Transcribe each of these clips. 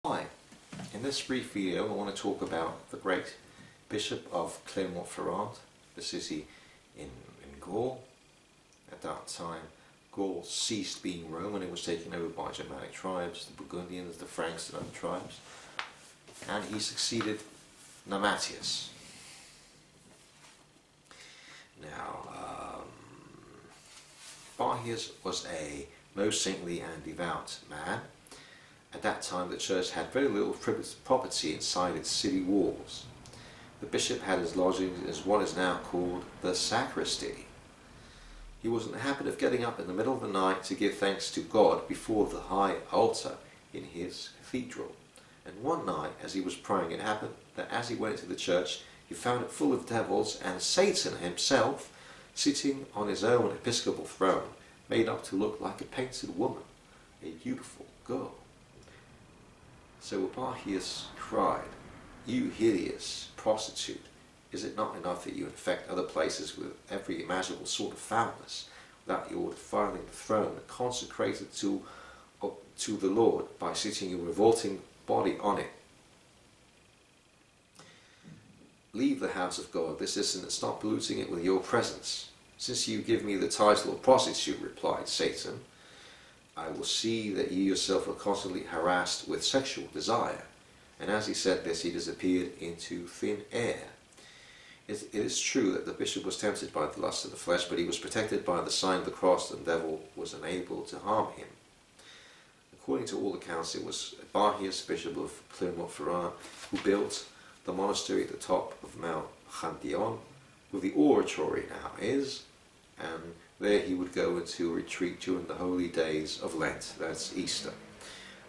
Hi, in this brief video I want to talk about the great Bishop of Clermont-Ferrand, the city in Gaul. At that time, Gaul ceased being Rome and it was taken over by Germanic tribes, the Burgundians, the Franks and other tribes, and he succeeded Nematius. Now, Barhius was a most saintly and devout man. At that time the church had very little property inside its city walls. The bishop had his lodgings in what is now called the sacristy. He was in the habit of getting up in the middle of the night to give thanks to God before the high altar in his cathedral. And one night, as he was praying, it happened that as he went into the church, he found it full of devils and Satan himself sitting on his own episcopal throne, made up to look like a painted woman, a beautiful girl. So Barhius cried, "You hideous prostitute, is it not enough that you infect other places with every imaginable sort of foulness, without your defiling the throne consecrated to the Lord by sitting your revolting body on it? Leave the house of God this instant and stop polluting it with your presence. Since you give me the title of prostitute," replied Satan, "I will see that you yourself are constantly harassed with sexual desire." And as he said this, he disappeared into thin air. It is true that the bishop was tempted by the lust of the flesh, but he was protected by the sign of the cross, and the devil was unable to harm him. According to all accounts, it was Barhius, bishop of Clermont-Ferrand, who built the monastery at the top of Mount Pantheon, where the oratory now is, and there he would go into retreat during the holy days of Lent, that's Easter.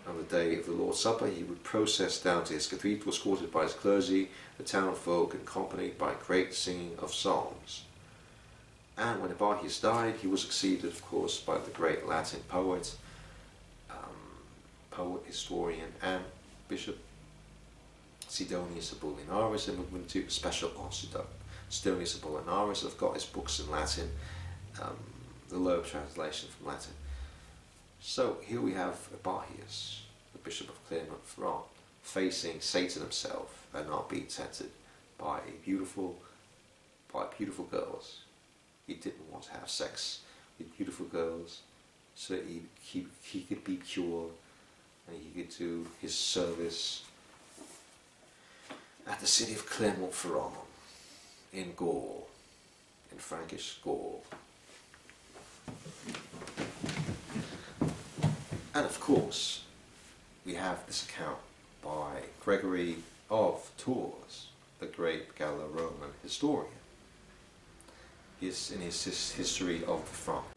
On the day of the Lord's Supper he would process down to his cathedral, escorted by his clergy, the town folk, and accompanied by great singing of psalms. And when Barhius died, he was succeeded, of course, by the great Latin poet, historian, and Bishop Sidonius Apollinaris, and we're going to do a special on Sidonius Apollinaris. I've got his books in Latin, the Loeb translation from Latin. So here we have Barhius, the Bishop of Clermont-Ferrand, facing Satan himself and not being tempted by beautiful girls. He didn't want to have sex with beautiful girls so that he could be pure and he could do his service at the city of Clermont-Ferrand in Gaul, in Frankish Gaul. And of course, we have this account by Gregory of Tours, the great Gallo-Roman historian. In his History of the Franks.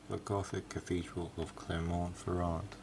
The Gothic Cathedral of Clermont-Ferrand.